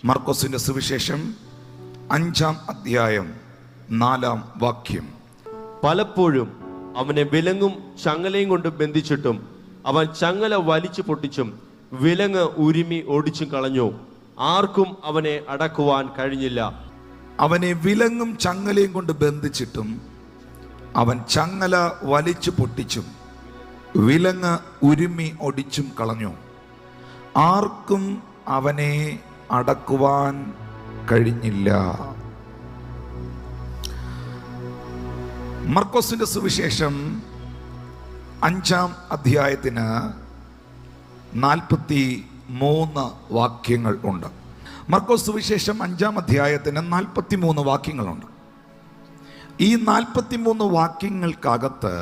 മർക്കോസിന്റെ സുവിശേഷം 5-ാം അധ്യായം 4-ാം വാക്യം. പലപ്പോഴും അവനെ വിലങ്ങും ചങ്ങലയും കൊണ്ട് ബന്ധിച്ചിട്ടും അവൻ ചങ്ങല വലിച്ചു പൊട്ടിച്ചും വിലങ്ങ് ഉരുമി ഓടിച്ചും കളഞ്ഞു. ആർക്കും അവനെ അടക്കുവാൻ കഴിഞ്ഞില്ല. അവനെ വിലങ്ങും ചങ്ങലയും കൊണ്ട് ബന്ധിച്ചിട്ടും അവൻ ചങ്ങല വലിച്ചു പൊട്ടിച്ചും വിലങ്ങ് ഉരുമി ഒടിച്ചും കളഞ്ഞു. ആർക്കും അവനെ അടക്കുവാൻ കഴിഞ്ഞില്ല. മർക്കോസിന്റെ സുവിശേഷം 5-ാം അധ്യായത്തിന് 43 വാക്യങ്ങൾ ഉണ്ട്. മർക്കോസ് സുവിശേഷം 5-ാം അധ്യായത്തിന് 43 വാക്യങ്ങളുണ്ട്. ഈ 43 വാക്യങ്ങൾക്കകത്ത്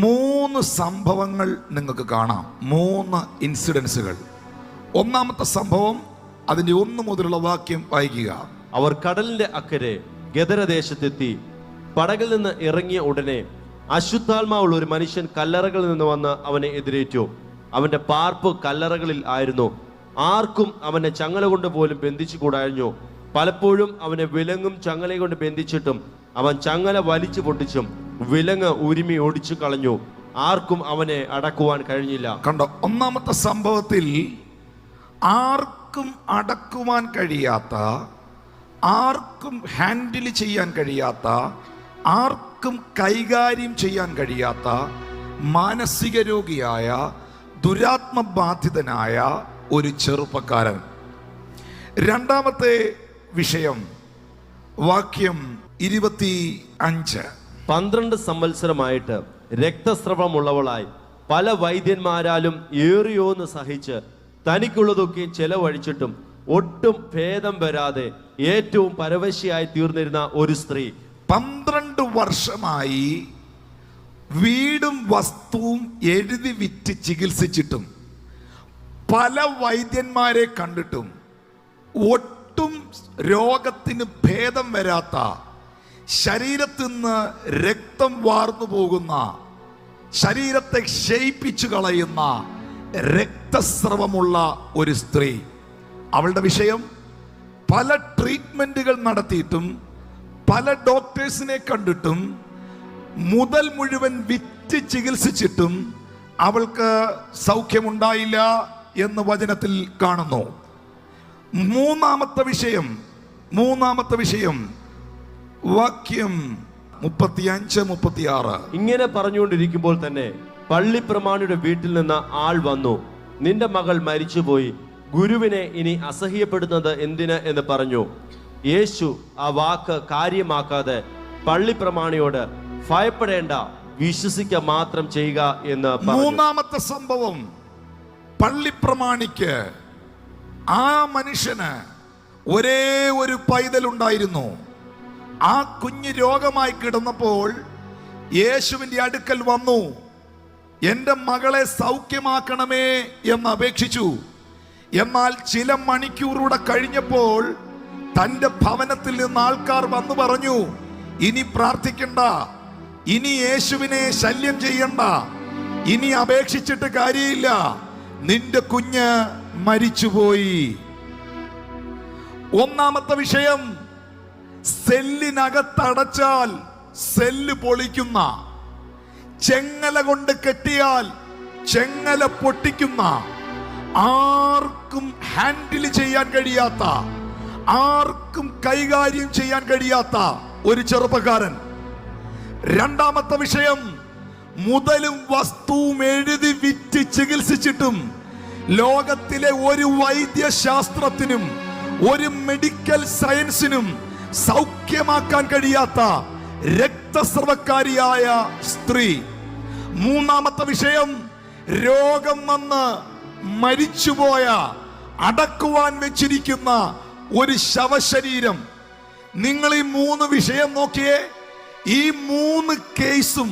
3 സംഭവങ്ങൾ നിങ്ങൾക്ക് കാണാം. 3 ഇൻസിഡൻസുകൾ. ഒന്നാമത്തെ സംഭവം, അതിൻ്റെ 1 മുതലുള്ള വാക്യം വായിക്കുക. അവർ കടലിന്റെ അക്കരെ ഗദരദേശത്തെത്തി. പടകിൽ നിന്ന് ഇറങ്ങിയ ഉടനെ അശുദ്ധാത്മാവുള്ള ഒരു മനുഷ്യൻ കല്ലറകളിൽ നിന്ന് വന്ന് അവനെ എതിരേറ്റു. അവന്റെ പാർപ്പ് കല്ലറകളിൽ ആയിരുന്നു. ആർക്കും അവനെ ചങ്ങല കൊണ്ട് പോലും ബന്ധിച്ചു കൂടാഞ്ഞു. പലപ്പോഴും അവനെ വിലങ്ങും ചങ്ങലയും കൊണ്ട് ബന്ധിച്ചിട്ടും അവൻ ചങ്ങല വലിച്ചു പൊട്ടിച്ചും വിലങ്ങ് ഉരുമി ഓടിച്ചു കളഞ്ഞു. ആർക്കും അവനെ അടക്കുവാൻ കഴിഞ്ഞില്ല. കണ്ടോ, ഒന്നാമത്തെ സംഭവത്തിൽ ആർക്കും അടക്കുവാൻ കഴിയാത്ത, ആർക്കും ഹാൻഡിൽ ചെയ്യാൻ കഴിയാത്ത, ആർക്കും കൈകാര്യം ചെയ്യാൻ കഴിയാത്ത മാനസിക രോഗിയായ, ദുരാത്മബാധിതനായ ഒരു ചെറുപ്പക്കാരൻ. രണ്ടാമത്തെ വിഷയം, വാക്യം 25. 12 സംവത്സരമായിട്ട് രക്തസ്രവമുള്ളവളായി പല വൈദ്യന്മാരാലും ഏറിയോന്ന് സഹിച്ച് തനിക്കുള്ളതൊക്കെ ചെലവഴിച്ചിട്ടും ഒട്ടും ഭേദം വരാതെ ഏറ്റവും പരവശയായി തീർന്നിരുന്ന ഒരു സ്ത്രീ. 12 വർഷമായി വീടും വസ്തുവും എഴുതി വിറ്റ് ചികിത്സിച്ചിട്ടും പല വൈദ്യന്മാരെ കണ്ടിട്ടും ഒട്ടും രോഗത്തിന് ഭേദം വരാത്ത, ശരീരത്തിൽ നിന്ന് രക്തം വാർന്നു പോകുന്ന, ശരീരത്തെ ക്ഷയിപ്പിച്ചു കളയുന്ന രക്തസ്രവമുള്ള ഒരു സ്ത്രീ. അവളുടെ വിഷയം, പല ട്രീറ്റ്മെന്റുകൾ നടത്തിയിട്ടും പല ഡോക്ടേഴ്സിനെ കണ്ടിട്ടും മുതൽ മുഴുവൻ വിറ്റ് ചികിത്സിച്ചിട്ടും അവൾക്ക് സൗഖ്യമുണ്ടായില്ല എന്ന് വചനത്തിൽ കാണുന്നു. മൂന്നാമത്തെ വിഷയം വാക്യം 35-36. ഇങ്ങനെ പറഞ്ഞുകൊണ്ടിരിക്കുമ്പോൾ തന്നെ പള്ളിപ്രമാണിയുടെ വീട്ടിൽ നിന്ന് ആൾ വന്നു. നിന്റെ മകൾ മരിച്ചുപോയി, ഗുരുവിനെ ഇനി അസഹ്യപ്പെടുന്നത് എന്തിന് എന്ന് പറഞ്ഞു. യേശു ആ വാക്ക് കാര്യമാക്കാതെ പള്ളിപ്രമാണിയോട്, ഭയപ്പെടേണ്ട, വിശ്വസിക്കുക മാത്രം ചെയ്യുക എന്ന് പറഞ്ഞു. മൂന്നാമത്തെ സംഭവം, പള്ളിപ്രമാണിക്ക്, ആ മനുഷ്യന് ഒരേ ഒരു പൈതലുണ്ടായിരുന്നു. ആ കുഞ്ഞ് രോഗമായി കിടന്നപ്പോൾ യേശുവിന്റെ അടുക്കൽ വന്നു, എൻ്റെ മകളെ സൗഖ്യമാക്കണമേ എന്ന് അപേക്ഷിച്ചു. എന്നാൽ ചില മണിക്കൂറൂടെ കഴിഞ്ഞപ്പോൾ തൻ്റെ ഭവനത്തിൽ നിന്ന് ആൾക്കാർ വന്നു പറഞ്ഞു, ഇനി പ്രാർത്ഥിക്കണ്ട, ഇനി യേശുവിനെ ശല്യം ചെയ്യണ്ട, ഇനി അപേക്ഷിച്ചിട്ട് കാര്യമില്ല, നിന്റെ കുഞ്ഞ് മരിച്ചുപോയി. ഒന്നാമത്തെ വിഷയം, സെല്ലിനകത്തടച്ചാൽ സെല്ല് പൊളിക്കുന്ന, ചെങ്ങല കൊണ്ട് കെട്ടിയാൽ ചെങ്ങല പൊട്ടിക്കുന്ന, ആർക്കും ഹാൻഡിൽ ചെയ്യാൻ കഴിയാത്ത, ആർക്കും കൈകാര്യം ചെയ്യാൻ കഴിയാത്ത ഒരു ചെറുപ്പക്കാരൻ. രണ്ടാമത്തെ വിഷയം, മുതലും വസ്തുവും എഴുതി വിറ്റ് ചികിത്സിച്ചിട്ടും ലോകത്തിലെ ഒരു വൈദ്യശാസ്ത്രത്തിനും ഒരു മെഡിക്കൽ സയൻസിനും സൗഖ്യമാക്കാൻ കഴിയാത്ത രക്തസ്രവക്കാരിയായ സ്ത്രീ. മൂന്നാമത്തെ വിഷയം, രോഗം വന്ന് മരിച്ചുപോയ, അടക്കുവാൻ വെച്ചിരിക്കുന്ന ഒരു ശവശരീരം. നിങ്ങൾ ഈ 3 വിഷയം നോക്കിയേ. ഈ 3 കേസും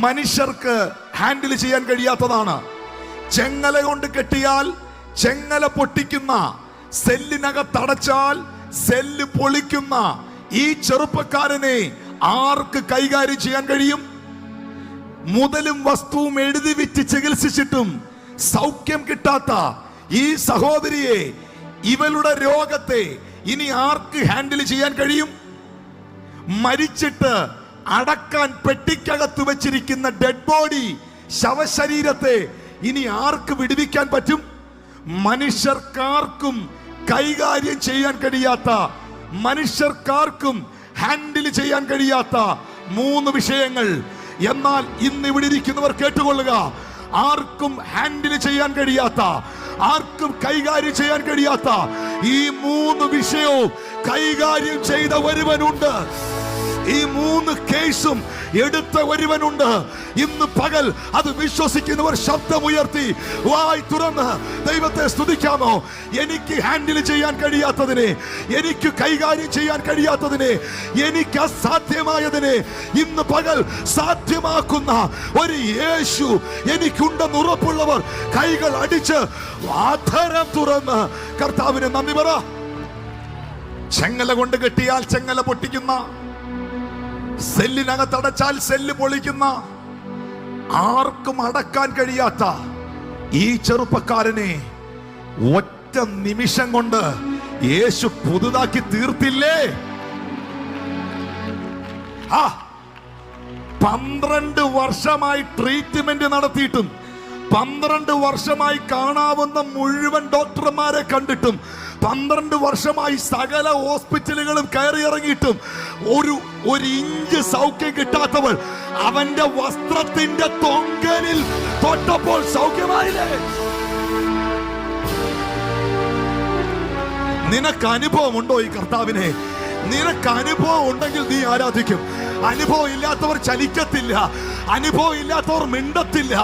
മനുഷ്യർക്ക് ഹാൻഡിൽ ചെയ്യാൻ കഴിയാത്തതാണ്. ചെങ്ങല കൊണ്ട് കെട്ടിയാൽ ചെങ്ങല പൊട്ടിക്കുന്ന, സെല്ലിനകത്തടച്ചാൽ സെല്ല് പൊളിക്കുന്ന ഈ ചെറുപ്പക്കാരനെ ആർക്ക് കൈകാര്യം ചെയ്യാൻ കഴിയും? മുതലും വസ്തുവും എഴുതി വിറ്റ് ചികിത്സിച്ചിട്ടും സൗഖ്യം കിട്ടാത്ത ഈ സഹോദരിയെ ഇവളുടെ രോഗത്തെ ഇനി ആർക്ക് ഹാൻഡിൽ ചെയ്യാൻ കഴിയും? മരിച്ചിട്ട് അടക്കാൻ പെട്ടിക്കകത്ത് വെച്ചിരിക്കുന്ന ഡെഡ് ബോഡി, ശവശരീരത്തെ ഇനി ആർക്ക് വിടുവിക്കാൻ പറ്റും? മനുഷ്യർക്കാർക്കും കൈകാര്യം ചെയ്യാൻ കഴിയാത്ത, മനുഷ്യർക്കാർക്കും ഹാൻഡിൽ ചെയ്യാൻ കഴിയാത്ത 3 വിഷയങ്ങൾ. എന്നാൽ ഇന്ന് ഇവിടെ ഇരിക്കുന്നവർ കേട്ടുകൊള്ളുക, ആർക്കും ഹാൻഡിൽ ചെയ്യാൻ കഴിയാത്ത, ആർക്കും കൈകാര്യം ചെയ്യാൻ കഴിയാത്ത ഈ 3 വിഷയവും കൈകാര്യം ചെയ്ത ഒരുവനുണ്ട്. ഈ 3 കേസും എടുത്ത ഒരുവനുണ്ട്. ഇന്ന് പകൽ അത് വിശ്വസിക്കുന്നവർ ശബ്ദമുയർത്തി വായ് തുറന്ന് ദൈവത്തെ സ്തുതിക്കാമോ? എനിക്ക് ഹാൻഡിൽ ചെയ്യാൻ കഴിയാത്തതിനെ, എനിക്ക് കൈകാര്യം ചെയ്യാൻ കഴിയാത്തതിനെ, എനിക്ക് അസാധ്യമായതിനെ ഇന്ന് പകൽ സാധ്യമാക്കുന്ന ഒരു യേശു എനിക്കുണ്ടെന്ന് ഉറപ്പുള്ളവർ കൈകൾ അടിച്ച് ആധരം തുറന്ന് കർത്താവിന് നന്ദി പറ. ചെങ്ങല കൊണ്ട് കെട്ടിയാൽ ചെങ്ങല പൊട്ടിക്കുന്ന, സെല്ലിനകത്തടച്ചാൽ സെല്ല് പൊളിക്കുന്ന, ആർക്കും അടക്കാൻ കഴിയാത്ത ഈ ചെറുപ്പക്കാരനെ ഒറ്റ നിമിഷം കൊണ്ട് യേശു പുതുതാക്കി തീർത്തില്ലേ? 12 വർഷമായി ട്രീറ്റ്മെന്റ് നടത്തിയിട്ടും, 12 വർഷമായി കാണാവുന്ന മുഴുവൻ ഡോക്ടർമാരെ കണ്ടിട്ടും, 12 വർഷമായി സകല ഹോസ്പിറ്റലുകളും കയറി ഇറങ്ങിയിട്ടും ഒരു ഇഞ്ച് സൗഖ്യം കിട്ടാത്തവൾ അവന്റെ വസ്ത്രത്തിന്റെ തൊങ്കലിൽ തൊട്ടപ്പോൾ സൗഖ്യമായില്ലേ? നിനക്ക് അനുഭവം ഉണ്ടോ ഈ കർത്താവിനെ? നിനക്ക് അനുഭവം ഉണ്ടെങ്കിൽ നീ ആരാധിക്കും. അനുഭവം ഇല്ലാത്തവർ ചലിക്കത്തില്ല, അനുഭവം ഇല്ലാത്തവർ മിണ്ടത്തില്ല,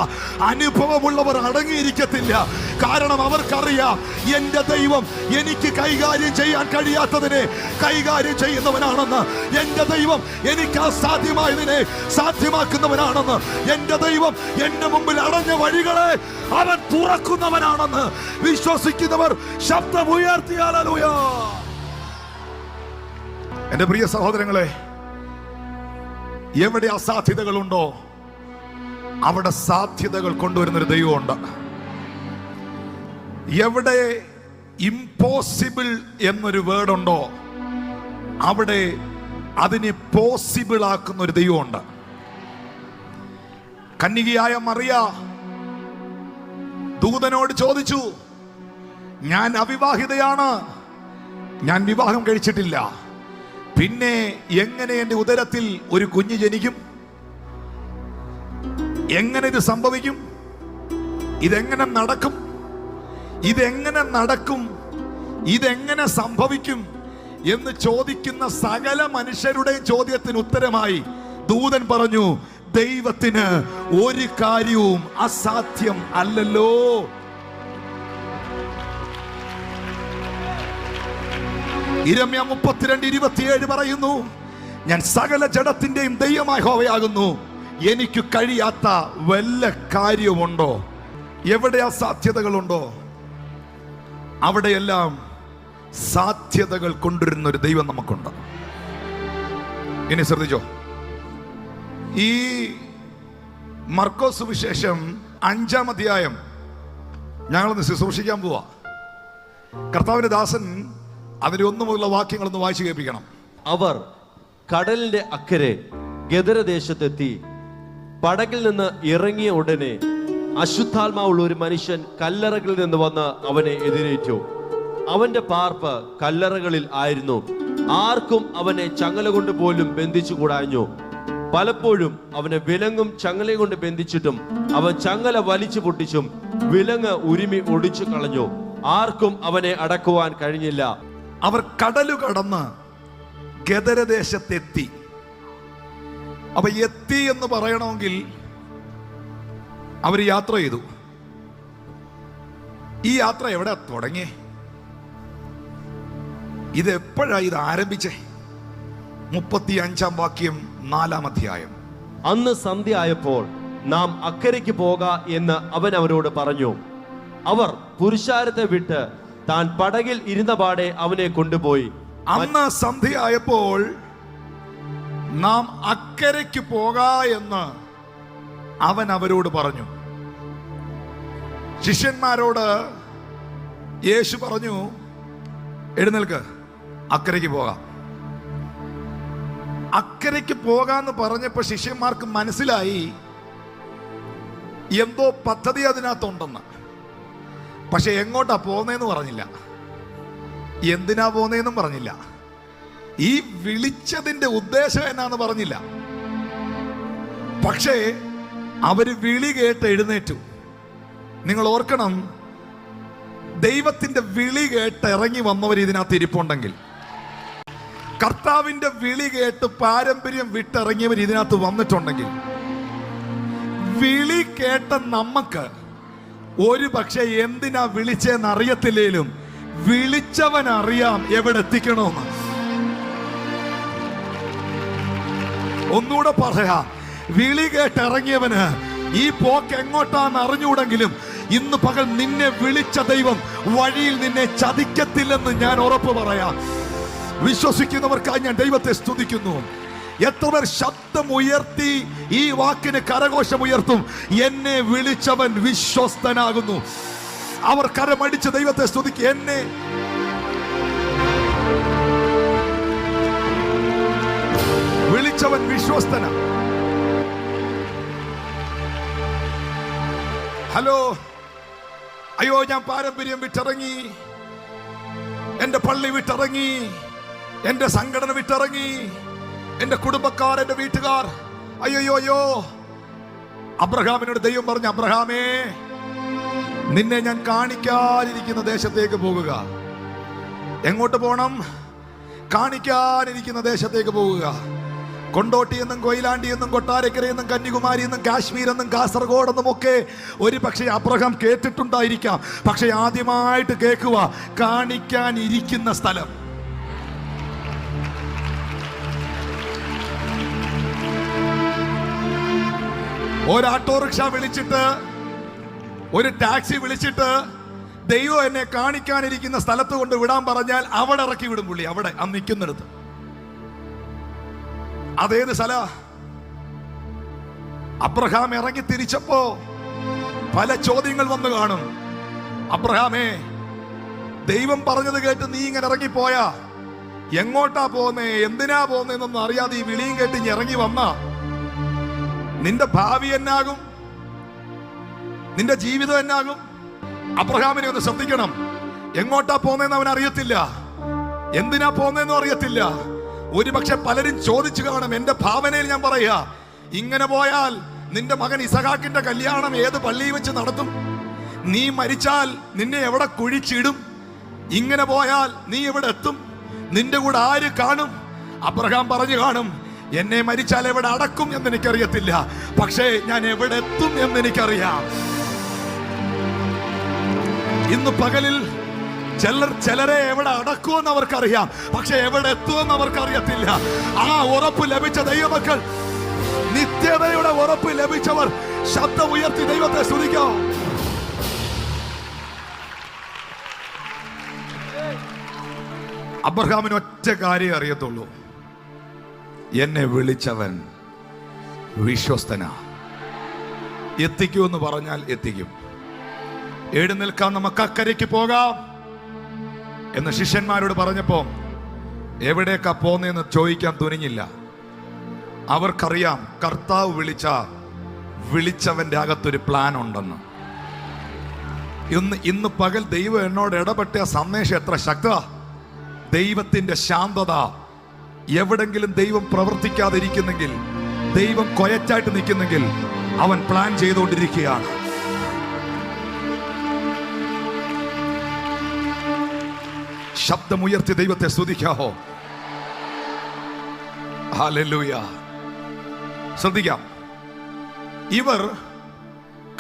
അനുഭവമുള്ളവർ അടങ്ങിയിരിക്കത്തില്ല. കാരണം അവർക്കറിയാം എന്റെ ദൈവം എനിക്ക് കൈകാര്യം ചെയ്യാൻ കഴിയാത്തതിനെ കൈകാര്യം ചെയ്യുന്നവനാണെന്ന്. എന്റെ ദൈവം എനിക്ക് അസാധ്യമായതിനെ സാധ്യമാക്കുന്നവനാണെന്ന്. എന്റെ ദൈവം എന്റെ മുമ്പിൽ അടഞ്ഞ വഴികളെ അവൻ തുറക്കുന്നവനാണെന്ന് വിശ്വസിക്കുന്നവർ ശബ്ദമുയർത്തി ഹല്ലേലൂയ. എന്റെ പ്രിയ സഹോദരങ്ങളെ, എവിടെ അസാധ്യതകളുണ്ടോ അവിടെ സാധ്യതകൾ കൊണ്ടുവരുന്നൊരു ദൈവമുണ്ട്. എവിടെ ഇംപോസിബിൾ എന്നൊരു വേർഡുണ്ടോ അവിടെ അതിനെ പോസിബിൾ ആക്കുന്ന ഒരു ദൈവമുണ്ട്. കന്യകയായ മറിയ ദൂതനോട് ചോദിച്ചു, ഞാൻ അവിവാഹിതയാണ്, ഞാൻ വിവാഹം കഴിച്ചിട്ടില്ല, പിന്നെ എങ്ങനെ എന്റെ ഉദരത്തിൽ ഒരു കുഞ്ഞ് ജനിക്കും? എങ്ങനെ ഇത് സംഭവിക്കും? ഇതെങ്ങനെ നടക്കും? ഇതെങ്ങനെ നടക്കും? ഇതെങ്ങനെ സംഭവിക്കും എന്ന് ചോദിക്കുന്ന സകല മനുഷ്യരുടെയും ചോദ്യത്തിന് ഉത്തരമായി ദൂതൻ പറഞ്ഞു, ദൈവത്തിന് ഒരു കാര്യവും അസാധ്യം അല്ലല്ലോ. ഇരമ്യ 32:27 പറയുന്നു, ഞാൻ സകല ജഡത്തിന്റെയും ദൈവമായ യഹോവയാകുന്നു, എനിക്ക് കഴിയാത്ത വല്ല കാര്യവുമുണ്ടോ? എവിടെ അസാധ്യതകളുണ്ടോ അവിടെയെല്ലാം സാധ്യതകൾ കൊണ്ടുവരുന്ന ഒരു ദൈവം നമുക്കുണ്ട്. ഇനി ശ്രദ്ധിച്ചോ, ഈ മർക്കോസ് സുവിശേഷം 5-ാം അധ്യായം ഞങ്ങളൊന്ന് ശുശ്രൂഷിക്കാൻ പോവാ. കർത്താവിന്റെ ദാസൻ അതിന്റെ 1 മുതലുള്ള വാക്യങ്ങളൊന്ന് വായിച്ചു കേൾപ്പിക്കണം. അവർ കടലിന്റെ അക്കരെ ഗദരദേശത്തെത്തി. പടകിൽ നിന്ന് ഇറങ്ങിയ ഉടനെ അശുദ്ധാത്മാവുള്ള ഒരു മനുഷ്യൻ കല്ലറകളിൽ നിന്ന് വന്ന് അവനെ എതിരേറ്റു. അവന്റെ പാർപ്പ് കല്ലറകളിൽ ആയിരുന്നു. ആർക്കും അവനെ ചങ്ങല കൊണ്ട് പോലും ബന്ധിച്ചുകൂടാഞ്ഞു. പലപ്പോഴും അവനെ വിലങ്ങും ചങ്ങലയും കൊണ്ട് ബന്ധിച്ചിട്ടും അവൻ ചങ്ങല വലിച്ചു പൊട്ടിച്ചും വിലങ്ങ് ഉരുമി ഒടിച്ചു കളഞ്ഞു. ആർക്കും അവനെ അടക്കുവാൻ കഴിഞ്ഞില്ല. അവർ കടലു കടന്ന് ഗദരദേശത്തെത്തി. അപ്പൊ എത്തി എന്ന് പറയണമെങ്കിൽ അവർ യാത്ര ചെയ്തു. ഈ യാത്ര എവിടെ തുടങ്ങി? ഇത് എപ്പോഴാ ഇത് ആരംഭിച്ചേ? 35-ാം വാക്യം 4-ാം അധ്യായം. അന്ന് സന്ധ്യ ആയപ്പോൾ നാം അക്കരയ്ക്ക് പോക എന്ന് അവൻ അവരോട് പറഞ്ഞു. അവർ പുരുഷാരത്തെ വിട്ട് താൻ പടകിൽ ഇരുന്ന പാടെ അവനെ കൊണ്ടുപോയി. അന്ന് സന്ധ്യയായപ്പോൾ നാം അക്കരയ്ക്ക് പോക എന്ന് അവൻ അവരോട് പറഞ്ഞു. ശിഷ്യന്മാരോട് യേശു പറഞ്ഞു, എഴുന്നേൽക്ക്, അക്കരയ്ക്ക് പോകാം. അക്കരയ്ക്ക് പോകാന്ന് പറഞ്ഞപ്പോ ശിഷ്യന്മാർക്ക് മനസ്സിലായി എന്തോ പദ്ധതി അതിനകത്തുണ്ടെന്ന്. പക്ഷെ എങ്ങോട്ടാ പോകുന്നതെന്ന് പറഞ്ഞില്ല, എന്തിനാ പോകുന്നതെന്നും പറഞ്ഞില്ല, ഈ വിളിച്ചതിന്റെ ഉദ്ദേശം എന്നാന്ന് പറഞ്ഞില്ല. പക്ഷേ അവര് വിളി കേട്ട് എഴുന്നേറ്റു. നിങ്ങൾ ഓർക്കണം, ദൈവത്തിന്റെ വിളി കേട്ട് ഇറങ്ങി വന്നവർ ഇതിനകത്ത് ഇരിപ്പുണ്ടെങ്കിൽ, കർത്താവിന്റെ വിളി കേട്ട് പാരമ്പര്യം വിട്ടിറങ്ങിയവർ ഇതിനകത്ത് വന്നിട്ടുണ്ടെങ്കിൽ, വിളി കേട്ട നമുക്ക് ഒരു പക്ഷെ എന്തിനാ വിളിച്ചെന്ന് അറിയത്തില്ലേലും വിളിച്ചവൻ അറിയാം എവിടെ എത്തിക്കണമെന്ന്. ഒന്നുകൂടെ പറയാം, വിളി കേട്ടിറങ്ങിയവന് ഈ പോക്ക് എങ്ങോട്ടാന്ന് അറിഞ്ഞൂടെങ്കിലും ഇന്ന് പകൽ നിന്നെ വിളിച്ച ദൈവം വഴിയിൽ നിന്നെ ചതിക്കത്തില്ലെന്ന് ഞാൻ ഉറപ്പ് പറയാം. വിശ്വസിക്കുന്നവർക്കായി ഞാൻ ദൈവത്തെ സ്തുതിക്കുന്നു. എത്ര പേർ ശബ്ദം ഉയർത്തി ഈ വാക്കിന് കരഘോഷം ഉയർത്തും? എന്നെ വിളിച്ചവൻ വിശ്വസ്തനാകുന്നു. അവർ കരമടിച്ച് ദൈവത്തെ സ്തുതിക്കും. എന്നെ വിളിച്ചവൻ വിശ്വസ്തന. ഹലോ, അയ്യോ ഞാൻ പാരമ്പര്യം വിട്ടിറങ്ങി, എന്റെ പള്ളി വിട്ടിറങ്ങി, എന്റെ സംഘടന വിട്ടിറങ്ങി, എന്റെ കുടുംബക്കാർ, എന്റെ വീട്ടുകാർ. അയ്യോ, അബ്രഹാമിനോട് ദൈവം പറഞ്ഞു, അബ്രഹാമേ, നിന്നെ ഞാൻ കാണിക്കാനിരിക്കുന്ന ദേശത്തേക്ക് പോകുക. എങ്ങോട്ട് പോകണം? കാണിക്കാനിരിക്കുന്ന ദേശത്തേക്ക് പോകുക. കൊണ്ടോട്ടി എന്നും കൊയിലാണ്ടി എന്നും കൊട്ടാരക്കര എന്നും കന്യാകുമാരി എന്നും കാശ്മീർ എന്നും കാസർഗോഡ് എന്നും ഒക്കെ ഒരു പക്ഷേ അബ്രഹാം കേട്ടിട്ടുണ്ടായിരിക്കാം. പക്ഷെ ആദ്യമായിട്ട് കേൾക്കുക, കാണിക്കാനിരിക്കുന്ന സ്ഥലം. ഒരു ഓട്ടോറിക്ഷ വിളിച്ചിട്ട്, ഒരു ടാക്സി വിളിച്ചിട്ട് ദൈവം എന്നെ കാണിക്കാനിരിക്കുന്ന സ്ഥലത്ത് കൊണ്ട് വിടാൻ പറഞ്ഞാൽ അവിടെ ഇറക്കി വിടും പുള്ളി. അവിടെ ആ നിൽക്കുന്നിടത്ത്. അതേത് സ്ഥല? അബ്രഹാം ഇറങ്ങി തിരിച്ചപ്പോ പല ചോദ്യങ്ങൾ വന്നു കാണും. അബ്രഹാമേ, ദൈവം പറഞ്ഞത് കേട്ട് നീ ഇങ്ങനെ ഇറങ്ങിപ്പോയാ എങ്ങോട്ടാ പോകുന്നേ, എന്തിനാ പോകുന്നതെന്നൊന്നും അറിയാതെ ഈ വിളിയും കേട്ട് ഇനി ഇറങ്ങി വന്ന നിന്റെ ഭാവി എന്നാകും? നിന്റെ ജീവിതം എന്നാകും? അബ്രഹാമിനെ ഒന്ന് ശ്രദ്ധിക്കണം. എങ്ങോട്ടാ പോകുന്നതെന്ന് അവൻ അറിയത്തില്ല, എന്തിനാ പോകുന്നതെന്നും അറിയത്തില്ല. ഒരുപക്ഷെ പലരും ചോദിച്ചു കാണും. എന്റെ ഭാവനയിൽ ഞാൻ പറയാ, ഇങ്ങനെ പോയാൽ നിന്റെ മകൻ ഇസഹാക്കിന്റെ കല്യാണം ഏത് പള്ളിയിൽ വെച്ച് നടത്തും? നീ മരിച്ചാൽ നിന്നെ എവിടെ കുഴിച്ചിടും? ഇങ്ങനെ പോയാൽ നീ എവിടെ എത്തും? നിന്റെ കൂടെ ആര് കാണും? അബ്രഹാം പറഞ്ഞു കാണും, എന്നെ മരിച്ചാൽ എവിടെ അടക്കും എന്ന് എനിക്കറിയത്തില്ല, പക്ഷേ ഞാൻ എവിടെ എത്തും എന്ന് എനിക്കറിയാം. ഇന്ന് പകലിൽ ചിലരെ എവിടെ അടക്കുമെന്ന് അവർക്കറിയാം, പക്ഷെ എവിടെ എത്തുമെന്ന് അവർക്കറിയത്തില്ല. ആ ഉറപ്പ് ലഭിച്ച ദൈവമക്കൾ, നിത്യതയുടെ ഉറപ്പ് ലഭിച്ചവർ ശബ്ദം ഉയർത്തി ദൈവത്തെ സ്തുതിക്കാം. അബ്രഹാമിന് ഒറ്റ കാര്യം അറിയത്തുള്ളൂ, എന്നെ വിളിച്ചവൻ വിശ്വസ്തനാ. എത്തിക്കുമെന്ന് പറഞ്ഞാൽ എത്തിക്കും. എഴുന്നേൽക്കാൻ നമുക്ക് അക്കരയ്ക്ക് പോകാം എന്ന് ശിഷ്യന്മാരോട് പറഞ്ഞപ്പോ എവിടേക്കാ പോന്നേന്ന് ചോദിക്കാൻ തുനിഞ്ഞില്ല. അവർക്കറിയാം കർത്താവ് വിളിച്ചവന്റെ അകത്തൊരു പ്ലാൻ ഉണ്ടെന്ന്. ഇന്ന് പകൽ ദൈവം എന്നോട് ഇടപെട്ട സന്ദേശം എത്ര ശക്തമാ! ദൈവത്തിന്റെ ശാന്തത. എവിടെങ്കിലും ദൈവം പ്രവർത്തിക്കാതിരിക്കുന്നെങ്കിൽ, ദൈവം കൊയറ്റായിട്ട് നിൽക്കുന്നെങ്കിൽ അവൻ പ്ലാൻ ചെയ്തുകൊണ്ടിരിക്കുകയാണ്. ശബ്ദമുയർത്തി ദൈവത്തെ സ്തുതിക്കാമോ? ഹല്ലേലൂയ. ശ്രദ്ധിക്കാം, ഇവർ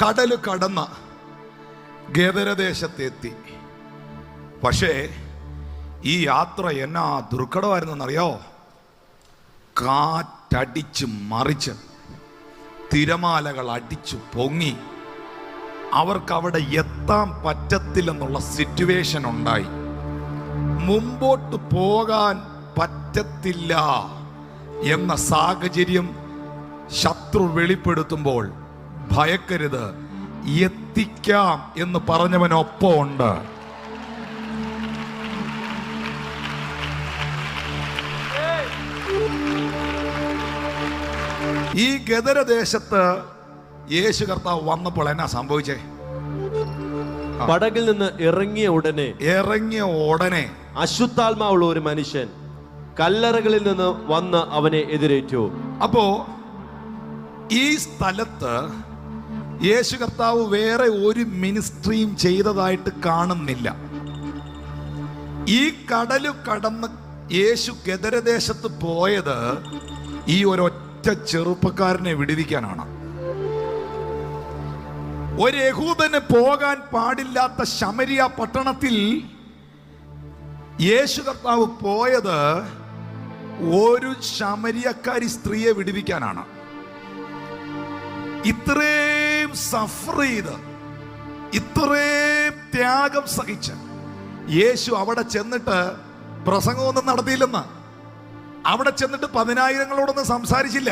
കടല് കടന്ന ഗദരദേശത്തെത്തി. പക്ഷേ ഈ യാത്ര എന്നാ ദുർഘടമായിരുന്നറിയോ? കാറ്റടിച്ച് മറിച്ച് തിരമാലകൾ അടിച്ചു പൊങ്ങി അവർക്കവിടെ എത്താൻ പറ്റത്തില്ലെന്നുള്ള സിറ്റുവേഷൻ ഉണ്ടായി. മുമ്പോട്ട് പോകാൻ പറ്റത്തില്ല എന്ന സാഹചര്യം ശത്രു വെളിപ്പെടുത്തുമ്പോൾ ഭയക്കരുത്, എത്തിക്കാം എന്ന് പറഞ്ഞവനൊപ്പം ഉണ്ട്. ഈ ഗദരദേശത്ത് യേശു കർത്താവ് വന്നപ്പോൾ എന്നാ സംഭവിച്ചേ? പടകിൽ നിന്ന് ഇറങ്ങിയ ഉടനെ അശുദ്ധാത്മാവുള്ള ഒരു മനുഷ്യൻ കല്ലറകളിൽ നിന്ന് വന്ന് അവനെ എതിരേറ്റു. അപ്പോ ഈ സ്ഥലത്ത് യേശു കർത്താവ് വേറെ ഒരു മിനിസ്ട്രിയും ചെയ്തതായിട്ട് കാണുന്നില്ല. ഈ കടല് കടന്ന് യേശു ഗദരദേശത്ത് പോയത് ഈ ഒരൊറ്റ ചെറുപ്പക്കാരനെ വിടുവിക്കാനാണ്. ഒരു യഹൂദന് പോകാൻ പാടില്ലാത്ത ശമരിയ പട്ടണത്തിൽ യേശു കർത്താവ് പോയത് ഒരു ശമരിയക്കാരി സ്ത്രീയെ വിടുവിക്കാനാണ്. ഇത്രയും സഫർ ചെയ്ത്, ഇത്രയും ത്യാഗം സഹിച്ച് യേശു അവിടെ ചെന്നിട്ട് പ്രസംഗമൊന്നും നടത്തിയില്ലെന്ന്. അവിടെ ചെന്നിട്ട് 10,000-ങ്ങളോടൊന്നും സംസാരിച്ചില്ല.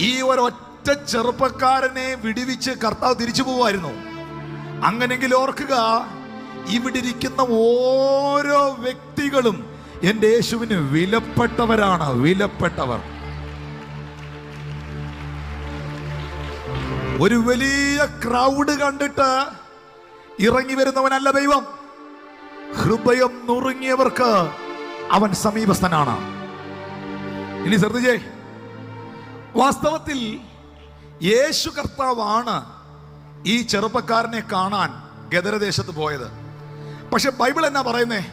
ഈ ഒരൊറ്റ ചെറുപ്പക്കാരനെ വിടുവിച്ച് കർത്താവ് തിരിച്ചു പോവായിരുന്നു. അങ്ങനെങ്കിൽ ഓർക്കുക, ഇവിടെ ഇരിക്കുന്ന ഓരോ വ്യക്തികളും എൻ്റെ യേശുവിന് വിലപ്പെട്ടവരാണ്, വിലപ്പെട്ടവർ. ഒരു വലിയ ക്രൗഡ് കണ്ടിട്ട് ഇറങ്ങി വരുന്നവനല്ല ദൈവം. ഹൃദയം നുറുങ്ങിയവർക്ക് അവൻ സമീപസ്ഥനാണ്. ഇനി ശ്രദ്ധിച്ചേ, വാസ്തവത്തിൽ യേശു കർത്താവാണ് ഈ ചെറുപ്പക്കാരനെ കാണാൻ ഗദരദേശത്ത് പോയത്. പക്ഷെ ബൈബിൾ എന്നാ പറയുന്നേ?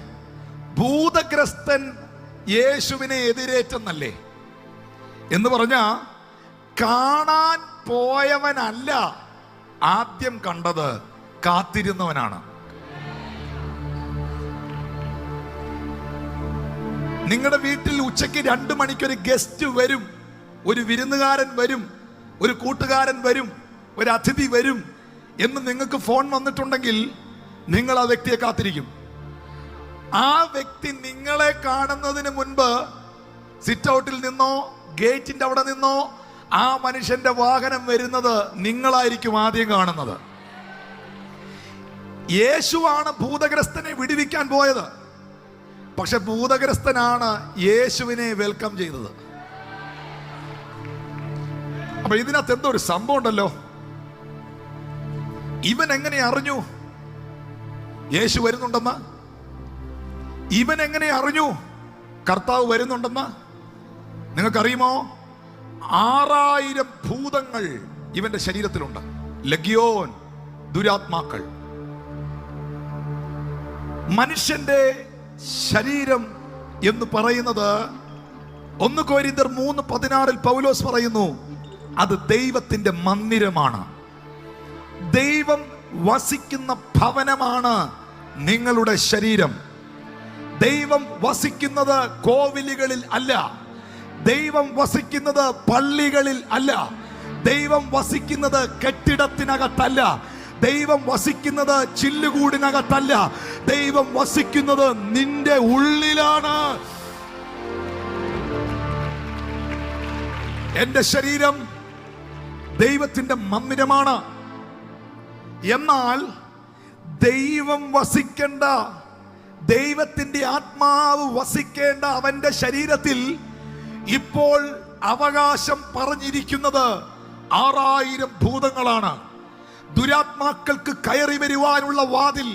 ഭൂതഗ്രസ്തൻ യേശുവിനെ എതിരേറ്റെന്നല്ലേ? എന്ന് പറഞ്ഞ കാണാൻ പോയവനല്ല ആദ്യം കണ്ടത്, കാത്തിരുന്നവനാണ്. നിങ്ങളുടെ വീട്ടിൽ ഉച്ചയ്ക്ക് 2 മണിക്കൊരു ഗസ്റ്റ് വരും, ഒരു വിരുന്നുകാരൻ വരും, ഒരു കൂട്ടുകാരൻ വരും, ഒരു അതിഥി വരും എന്ന് നിങ്ങൾക്ക് ഫോൺ വന്നിട്ടുണ്ടെങ്കിൽ നിങ്ങൾ ആ വ്യക്തിയെ കാത്തിരിക്കും. ആ വ്യക്തി നിങ്ങളെ കാണുന്നതിന് മുൻപ് സിറ്റ് ഔട്ടിൽ നിന്നോ ഗേറ്റിന്റെ അവിടെ നിന്നോ ആ മനുഷ്യന്റെ വാഹനം വരുന്നത് നിങ്ങളായിരിക്കും ആദ്യം കാണുന്നത്. യേശുവാണ് ഭൂതഗ്രസ്തനെ വിടുവിക്കാൻ പോയത്. പക്ഷെ ഭൂതഗ്രസ്തനാണ് യേശുവിനെ വെൽക്കം ചെയ്തത്. അപ്പൊ ഇതിനകത്ത് എന്തോ ഒരു സംഭവം ഉണ്ടല്ലോ. ഇവൻ എങ്ങനെ അറിഞ്ഞു യേശു വരുന്നുണ്ടെന്ന്? ഇവൻ എങ്ങനെ അറിഞ്ഞു കർത്താവ് വരുന്നുണ്ടെന്ന്? നിങ്ങൾക്കറിയുമോ? 6000 ഭൂതങ്ങൾ ഇവന്റെ ശരീരത്തിലുണ്ട്. ലഗ്യോൻ, ദുരാത്മാക്കൾ. മനുഷ്യന്റെ ശരീരം എന്ന് പറയുന്നത് 1 കൊരിന്ത്യർ 3:16 പൗലോസ് പറയുന്നു, അത് ദൈവത്തിന്റെ മന്ദിരമാണ്. ദൈവം വസിക്കുന്ന ഭവനമാണ് നിങ്ങളുടെ ശരീരം. ദൈവം വസിക്കുന്നത് കോവിലുകളിൽ അല്ല. ദൈവം വസിക്കുന്നത് പള്ളികളിൽ അല്ല. ദൈവം വസിക്കുന്നത് കെട്ടിടത്തിനകത്തല്ല. ദൈവം വസിക്കുന്നത് ചില്ലുകൂടിനകത്തല്ല. ദൈവം വസിക്കുന്നത് നിന്റെ ഉള്ളിലാണ്. എന്റെ ശരീരം ദൈവത്തിന്റെ മന്ദിരമാണ്. എന്നാൽ ദൈവം വസിക്കേണ്ട, ദൈവത്തിന്റെ ആത്മാവ് വസിക്കേണ്ട അവന്റെ ശരീരത്തിൽ ഇപ്പോൾ അവകാശം പറഞ്ഞിരിക്കുന്നത് 6000 ഭൂതങ്ങളാണ്. ദുരാത്മാക്കൾക്ക് കയറി വരുവാനുള്ള വാതിൽ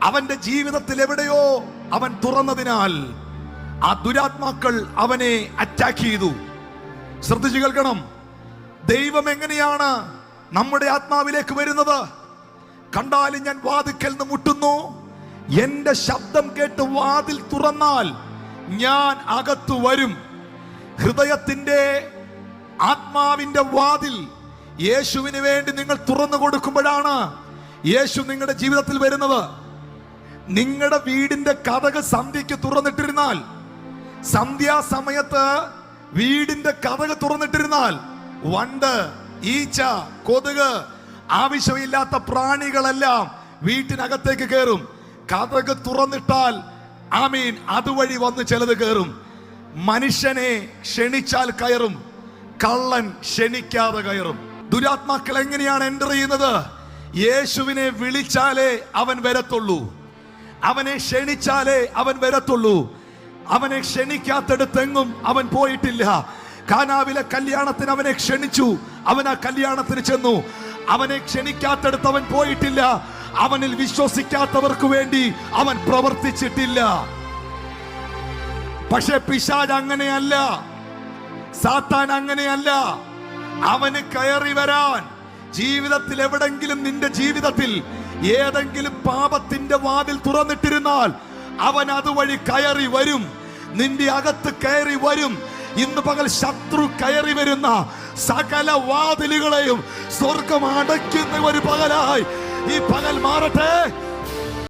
അവന്റെ ജീവിതത്തിൽ എവിടെയോ അവൻ തുറന്നതിനാൽ ആ ദുരാത്മാക്കൾ അവനെ അറ്റാക്ക് ചെയ്തു. ശ്രദ്ധിച്ചു കേൾക്കണം. ദൈവം എങ്ങനെയാണ് നമ്മുടെ ആത്മാവിലേക്ക് വരുന്നത്? കണ്ടാലും ഞാൻ വാതിൽക്കൽ നിന്ന് മുട്ടുന്നു, എന്റെ ശബ്ദം കേട്ട് വാതിൽ തുറന്നാൽ ഞാൻ അകത്തു വരും. ഹൃദയത്തിന്റെ ആത്മാവിന്റെ വാതിൽ യേശുവിന് വേണ്ടി നിങ്ങൾ തുറന്നു കൊടുക്കുമ്പോഴാണ് യേശു നിങ്ങളുടെ ജീവിതത്തിൽ വരുന്നത്. നിങ്ങളുടെ വീടിന്റെ കതക് സന്ധ്യയ്ക്ക് തുറന്നിട്ടിരുന്നാൽ, സന്ധ്യാസമയത്ത് വീടിന്റെ കതക് തുറന്നിട്ടിരുന്നാൽ വണ്ട്, ഈച്ച, കൊതുക്, ആവശ്യമില്ലാത്ത പ്രാണികളെല്ലാം വീട്ടിനകത്തേക്ക് കയറും. കതക് തുറന്നിട്ടാൽ ആമീൻ അതുവഴി വന്ന് ചിലത് കയറും. മനുഷ്യനെ ക്ഷണിച്ചാൽ കയറും, കള്ളൻ ക്ഷണിക്കാതെ കയറും. ദുരാത്മാക്കൾ എങ്ങനെയാണ് എൻ്റർ ചെയ്യുന്നത്? യേശുവിനെ വിളിച്ചാലേ അവൻ വരത്തുള്ളൂ, അവനെ ക്ഷണിച്ചാലേ അവൻ വരത്തുള്ളൂ. അവനെ ക്ഷണിക്കാത്തടുത്തെങ്ങും അവൻ പോയിട്ടില്ല. കാനാവിലെ കല്യാണത്തിന് അവനെ ക്ഷണിച്ചു. അവൻ ആ കല്യാണത്തിന് ചെന്നു. അവനെ ക്ഷണിക്കാത്തടുത്ത് അവൻ പോയിട്ടില്ല. അവനിൽ വിശ്വസിക്കാത്തവർക്ക് വേണ്ടി അവൻ പ്രവർത്തിച്ചിട്ടില്ല. പക്ഷെ പിശാച് അങ്ങനെയല്ല, സാത്താൻ അങ്ങനെയല്ല. അവന് കയറി വരാൻ, ജീവിതത്തിൽ എവിടെങ്കിലും നിന്റെ ജീവിതത്തിൽ ഏതെങ്കിലും പാപത്തിന്റെ വാതിൽ തുറന്നിട്ടിരുന്നാൽ അവൻ അതുവഴി കയറി വരും, നിന്റെ അകത്ത് കയറി വരും. ഇന്ന് പകൽ ശത്രു കയറി വരുന്ന സകല വാതിലുകളെയും സ്വർഗം അടയ്ക്കുന്ന ഒരു പകലായി ഈ പകൽ മാറട്ടെ.